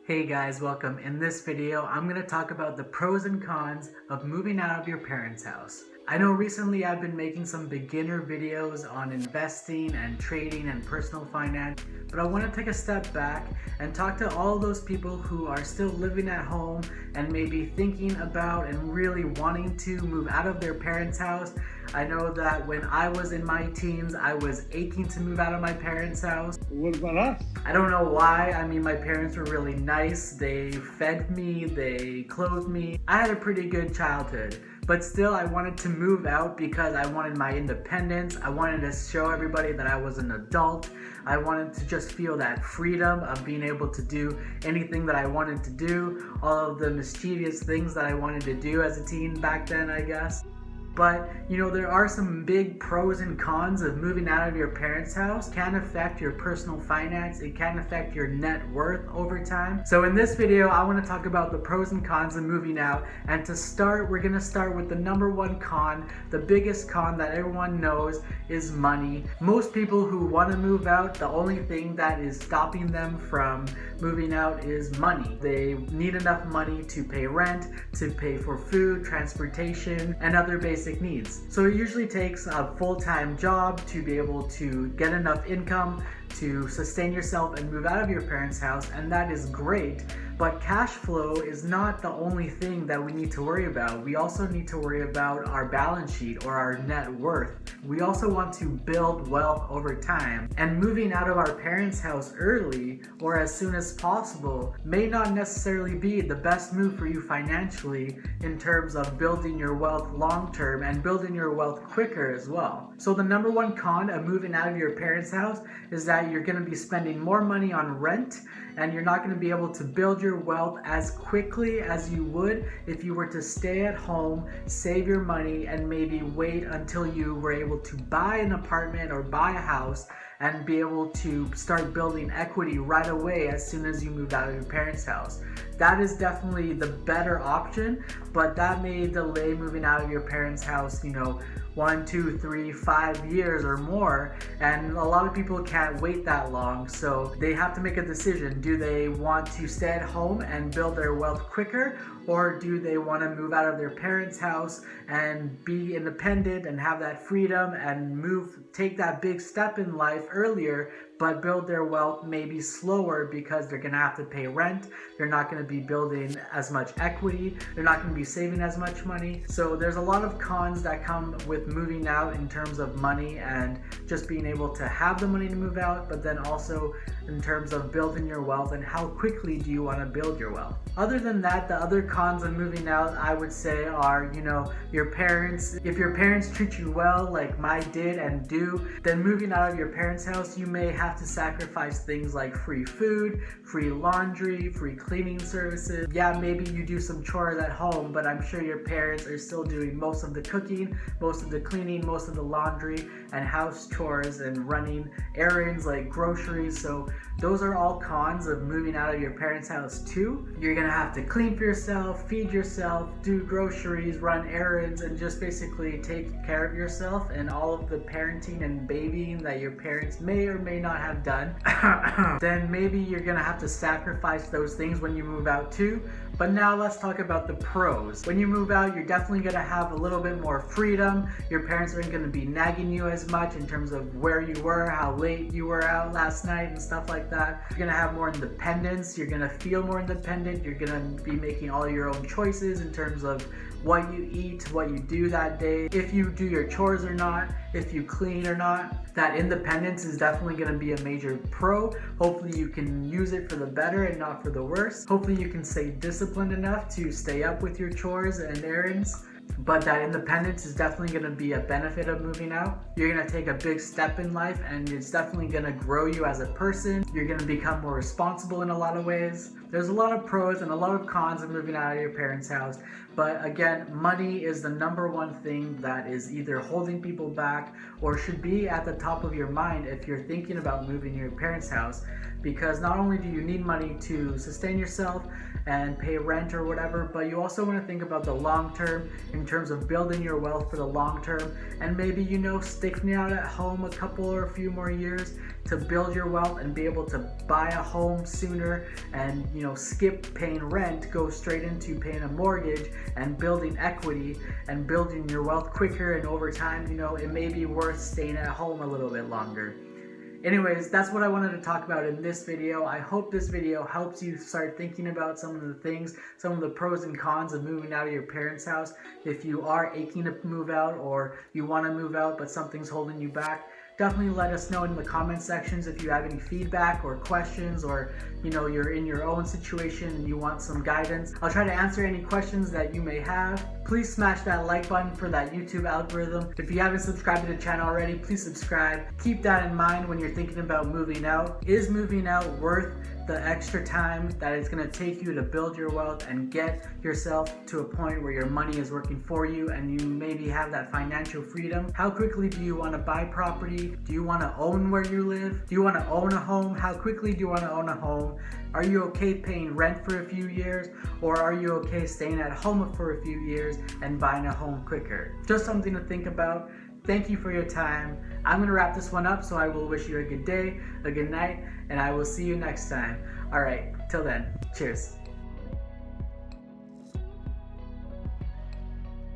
Hey guys, welcome. In this video, I'm going to talk about the pros and cons of moving out of your parents' house. I know recently I've been making some beginner videos on investing and trading and personal finance, but I want to take a step back and talk to all those people who are still living at home and maybe thinking about and really wanting to move out of their parents' house. I know that when I was in my teens, I was aching to move out of my parents' house. What about us? I don't know why. I mean, my parents were really nice. They fed me, they clothed me. I had a pretty good childhood. But still, I wanted to move out because I wanted my independence. I wanted to show everybody that I was an adult. I wanted to just feel that freedom of being able to do anything that I wanted to do, all of the mischievous things that I wanted to do as a teen back then, I guess. But, you know, there are some big pros and cons of moving out of your parents' house. It can affect your personal finance. It can affect your net worth over time. So in this video, I want to talk about the pros and cons of moving out. And to start, we're going to start with the number one con. The biggest con that everyone knows is money. Most people who want to move out, the only thing that is stopping them from moving out is money. They need enough money to pay rent, to pay for food, transportation, and other basic needs. So it usually takes a full-time job to be able to get enough income to sustain yourself and move out of your parents' house, and that is great. But cash flow is not the only thing that we need to worry about. We also need to worry about our balance sheet or our net worth. We also want to build wealth over time. And moving out of our parents' house early or as soon as possible may not necessarily be the best move for you financially in terms of building your wealth long term and building your wealth quicker as well. So the number one con of moving out of your parents' house is that you're going to be spending more money on rent, and you're not going to be able to build your wealth as quickly as you would if you were to stay at home, save your money, and maybe wait until you were able to buy an apartment or buy a house and be able to start building equity right away as soon as you moved out of your parents' house. That is definitely the better option, but that may delay moving out of your parents' house, 1, 2, 3, 5 years or more, and a lot of people can't wait that long, so they have to make a decision. Do they want to stay at home and build their wealth quicker, or do they want to move out of their parents' house and be independent and have that freedom and take that big step in life earlier, but build their wealth maybe slower because they're going to have to pay rent, they're not going to be building as much equity, they're not going to be saving as much money. So there's a lot of cons that come with moving out in terms of money and just being able to have the money to move out, but then also in terms of building your wealth and how quickly do you want to build your wealth. Other than that, the other cons of moving out, I would say, are, your parents. If your parents treat you well, like mine did and do, then moving out of your parents' house, you may have to sacrifice things like free food, free laundry, free cleaning services. Yeah, maybe you do some chores at home, but I'm sure your parents are still doing most of the cooking, most of the cleaning, most of the laundry and house chores and running errands like groceries. So those are all cons of moving out of your parents' house too. You're gonna have to clean for yourself, feed yourself, do groceries, run errands, and just basically take care of yourself and all of the parenting and babying that your parents may or may not have done. Then maybe you're gonna have to sacrifice those things when you move out too. But now let's talk about the pros. When you move out, you're definitely gonna have a little bit more freedom. Your parents aren't gonna be nagging you as much in terms of where you were, how late you were out last night and stuff like that. You're gonna have more independence. You're gonna feel more independent. You're gonna be making all your own choices in terms of what you eat, what you do that day, if you do your chores or not, if you clean or not. That independence is definitely going to be a major pro. Hopefully you can use it for the better and not for the worse. Hopefully you can stay disciplined enough to stay up with your chores and errands. But that independence is definitely going to be a benefit of moving out. You're going to take a big step in life, and it's definitely going to grow you as a person. You're going to become more responsible in a lot of ways. There's a lot of pros and a lot of cons of moving out of your parents' house. But again, money is the number one thing that is either holding people back or should be at the top of your mind if you're thinking about moving to your parents' house. because not only do you need money to sustain yourself and pay rent or whatever, but you also want to think about the long term in terms of building your wealth for the long term, and maybe, sticking out at home a couple or a few more years to build your wealth and be able to buy a home sooner and, skip paying rent, go straight into paying a mortgage and building equity and building your wealth quicker, and over time, it may be worth staying at home a little bit longer. Anyways, that's what I wanted to talk about in this video. I hope this video helps you start thinking about some of the things, some of the pros and cons of moving out of your parents' house. If you are aching to move out, or you want to move out but something's holding you back, definitely let us know in the comment sections if you have any feedback or questions, or you're in your own situation and you want some guidance. I'll try to answer any questions that you may have. Please smash that like button for that YouTube algorithm. If you haven't subscribed to the channel already, please subscribe. Keep that in mind when you're thinking about moving out. Is moving out worth the extra time that it's going to take you to build your wealth and get yourself to a point where your money is working for you and you maybe have that financial freedom? How quickly do you want to buy property? Do you want to own where you live? Do you want to own a home? How quickly do you want to own a home? Are you okay paying rent for a few years, or are you okay staying at home for a few years and buying a home quicker? Just something to think about. Thank you for your time. I'm going to wrap this one up, so I will wish you a good day, a good night, and I will see you next time. All right, till then, cheers.